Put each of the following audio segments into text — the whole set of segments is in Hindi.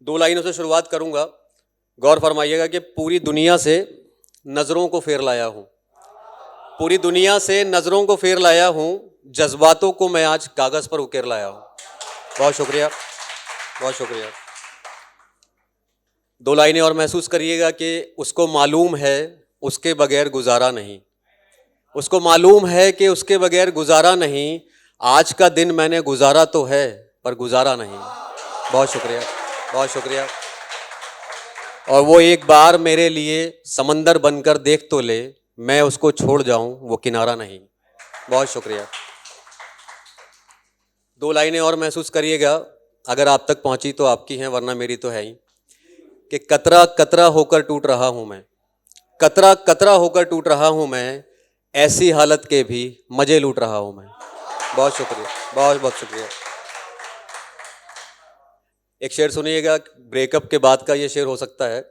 दो लाइनों से शुरुआत करूंगा। गौर फरमाइएगा कि पूरी दुनिया से नज़रों को फेर लाया हूं, पूरी दुनिया से नज़रों को फेर लाया हूं, जज्बातों को मैं आज कागज़ पर उकेर लाया हूं। बहुत शुक्रिया, बहुत शुक्रिया। दो लाइनें और महसूस करिएगा कि उसको मालूम है उसके बगैर गुजारा नहीं, उसको मालूम है कि उसके बगैर गुजारा नहीं। आज का दिन मैंने गुजारा तो है पर गुजारा नहीं। बहुत शुक्रिया, बहुत शुक्रिया। और वो एक बार मेरे लिए समंदर बनकर देख तो ले, मैं उसको छोड़ जाऊं वो किनारा नहीं। बहुत शुक्रिया। दो लाइनें और महसूस करिएगा, अगर आप तक पहुंची तो आपकी हैं, वरना मेरी तो है ही। कि कतरा कतरा होकर टूट रहा हूं मैं, कतरा कतरा होकर टूट रहा हूं मैं, ऐसी हालत के भी मजे लूट रहा हूं मैं। बहुत शुक्रिया, बहुत बहुत शुक्रिया। एक शेर सुनिएगा, ब्रेकअप के बाद का ये शेर हो सकता है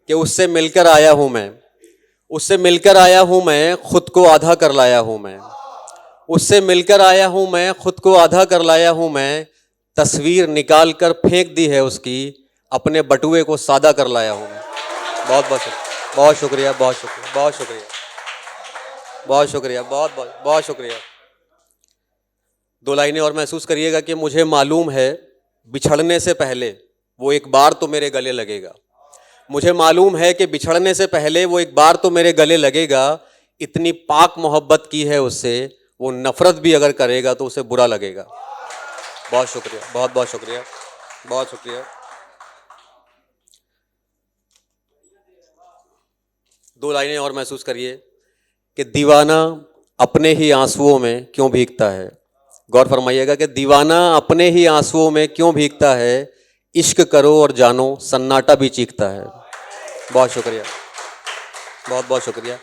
कि उससे मिलकर आया हूं मैं, उससे मिलकर आया हूं मैं, खुद को आधा कर लाया हूं मैं, उससे मिलकर आया हूं मैं, खुद को आधा कर लाया हूं मैं, तस्वीर निकाल कर फेंक दी है उसकी, अपने बटुए को सादा कर लाया हूं मैं। बहुत बहुत शुक्रिया, बहुत शुक्रिया, बहुत शुक्रिया, बहुत शुक्रिया, बहुत शुक्रिया, बहुत बहुत बहुत शुक्रिया। दो लाइनें और महसूस करिएगा कि मुझे मालूम है बिछड़ने से पहले वो एक बार तो मेरे गले लगेगा, मुझे मालूम है कि बिछड़ने से पहले वो एक बार तो मेरे गले लगेगा। इतनी पाक मोहब्बत की है उससे, वो नफरत भी अगर करेगा तो उसे बुरा लगेगा। बहुत शुक्रिया, बहुत बहुत शुक्रिया, बहुत शुक्रिया। दो लाइनें और महसूस करिए कि दीवाना अपने ही आंसुओं में क्यों भीगता है। गौर फरमाइएगा कि दीवाना अपने ही आंसुओं में क्यों भीगता है, इश्क करो और जानो सन्नाटा भी चीखता है। बहुत शुक्रिया, बहुत बहुत शुक्रिया।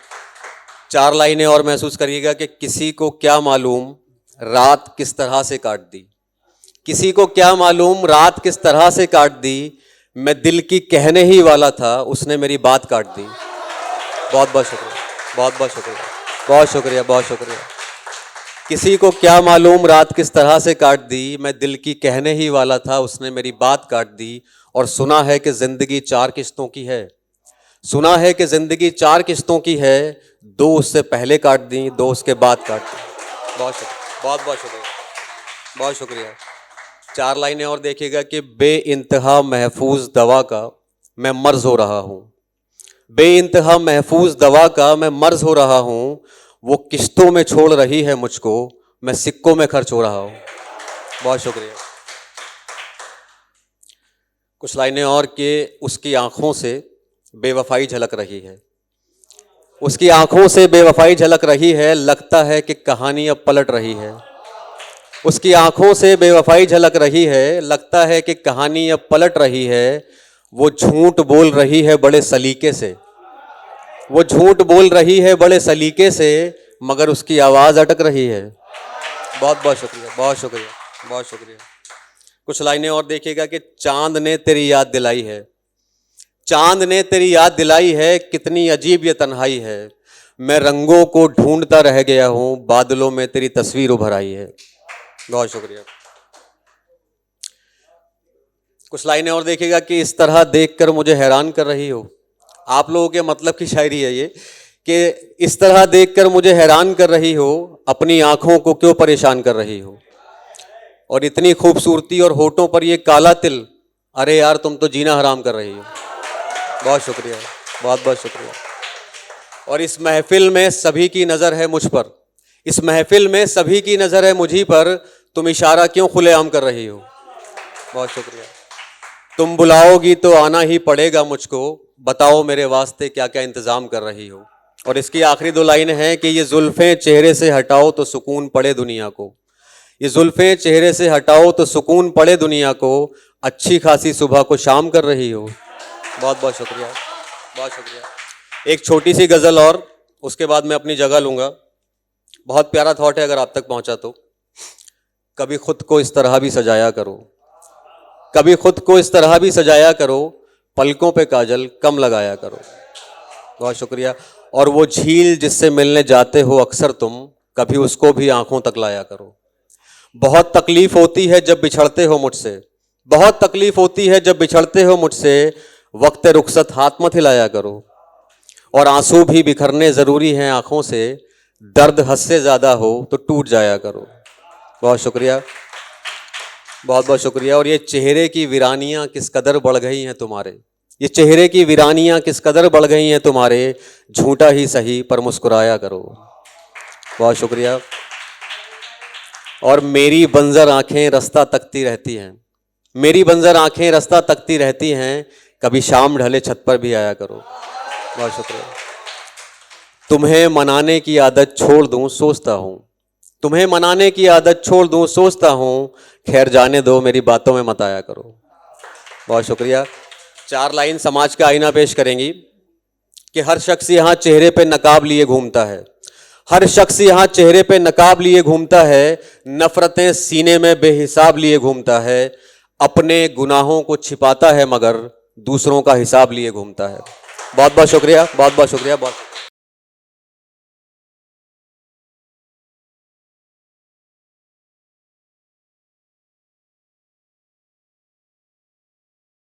चार लाइनें और महसूस करिएगा कि किसी को क्या मालूम रात किस तरह से काट दी, किसी को क्या मालूम रात किस तरह से काट दी, मैं दिल की कहने ही वाला था उसने मेरी बात काट दी। बहुत बहुत शुक्रिया, बहुत बहुत शुक्रिया, बहुत शुक्रिया, बहुत शुक्रिया। किसी को क्या मालूम रात किस तरह से काट दी, मैं दिल की कहने ही वाला था उसने मेरी बात काट दी। और सुना है कि जिंदगी चार किस्तों की है, सुना है कि जिंदगी चार किस्तों की है, दो उससे पहले काट दी, दो उसके बाद काट दी। बहुत शुक्रिया, बहुत बहुत शुक्रिया, बहुत शुक्रिया। चार लाइनें और देखिएगा कि बेइंतहा महफूज दवा का मैं मर्ज हो रहा हूँ, बेइंतहा महफूज दवा का मैं मर्ज हो रहा हूँ, वो किस्तों में छोड़ रही है मुझको, मैं सिक्कों में खर्च हो रहा हूँ। बहुत शुक्रिया। कुछ लाइनें और कि उसकी आंखों से बेवफाई झलक रही है, उसकी आंखों से बेवफाई झलक रही है, लगता है कि कहानी अब पलट रही है। उसकी आंखों से बेवफाई झलक रही है, लगता है कि कहानी अब पलट रही है। वो झूठ बोल रही है बड़े सलीके से, वो झूठ बोल रही है बड़े सलीके से, मगर उसकी आवाज़ अटक रही है। बहुत बहुत शुक्रिया, बहुत शुक्रिया, बहुत शुक्रिया। कुछ लाइनें और देखिएगा कि चांद ने तेरी याद दिलाई है, चांद ने तेरी याद दिलाई है, कितनी अजीब ये तन्हाई है, मैं रंगों को ढूंढता रह गया हूँ, बादलों में तेरी तस्वीर उभर आई है। बहुत शुक्रिया। कुछ लाइनें और देखिएगा कि इस तरह देखकर मुझे हैरान कर रही हो। आप लोगों के मतलब की शायरी है ये कि इस तरह देखकर मुझे हैरान कर रही हो, अपनी आंखों को क्यों परेशान कर रही हो, और इतनी खूबसूरती और होठों पर ये काला तिल, अरे यार तुम तो जीना हराम कर रही हो। बहुत शुक्रिया, बहुत बहुत शुक्रिया। और इस महफिल में सभी की नज़र है मुझ पर, इस महफिल में सभी की नज़र है मुझी पर, तुम इशारा क्यों खुलेआम कर रही हो। बहुत शुक्रिया। तुम बुलाओगी तो आना ही पड़ेगा मुझको, बताओ मेरे वास्ते क्या क्या इंतज़ाम कर रही हो। और इसकी आखिरी दो लाइन है कि ये जुल्फ़ें चेहरे से हटाओ तो सुकून पड़े दुनिया को, ये जुल्फ़ें चेहरे से हटाओ तो सुकून पड़े दुनिया को, अच्छी खासी सुबह को शाम कर रही हो। बहुत बहुत शुक्रिया, बहुत शुक्रिया। एक छोटी सी गज़ल और उसके बाद मैं अपनी जगह लूँगा। बहुत प्यारा थॉट है, अगर आप तक पहुँचा तो। कभी खुद को इस तरह भी सजाया करो, कभी खुद को इस तरह भी सजाया करो, पलकों पे काजल कम लगाया करो। बहुत शुक्रिया। और वो झील जिससे मिलने जाते हो अक्सर तुम, कभी उसको भी आंखों तक लाया करो। बहुत तकलीफ होती है जब बिछड़ते हो मुझसे, बहुत तकलीफ होती है जब बिछड़ते हो मुझसे, वक्त रुखसत हाथ मत हिलाया करो। और आंसू भी बिखरने ज़रूरी हैं आंखों से, दर्द हद से ज़्यादा हो तो टूट जाया करो। बहुत शुक्रिया, बहुत बहुत शुक्रिया। और ये चेहरे की वीरानियां किस कदर बढ़ गई हैं तुम्हारे, ये चेहरे की वीरानियां किस कदर बढ़ गई हैं तुम्हारे, झूठा ही सही पर मुस्कुराया करो। बहुत शुक्रिया। और मेरी बंजर आंखें रास्ता तकती रहती हैं, मेरी बंजर आंखें रास्ता तकती रहती हैं, कभी शाम ढले छत पर भी आया करो। बहुत शुक्रिया। तुम्हें मनाने की आदत छोड़ दूं सोचता हूं, तुम्हें मनाने की आदत छोड़ दूं सोचता हूं, खैर जाने दो मेरी बातों में मत आया करो। बहुत शुक्रिया। 4 लाइन समाज का आईना पेश करेंगी कि हर शख्स यहाँ चेहरे पे नकाब लिए घूमता है, हर शख्स यहाँ चेहरे पे नकाब लिए घूमता है, नफरतें सीने में बेहिसाब लिए घूमता है, अपने गुनाहों को छिपाता है मगर दूसरों का हिसाब लिए घूमता है। बहुत बहुत शुक्रिया, बहुत बहुत शुक्रिया, बहुत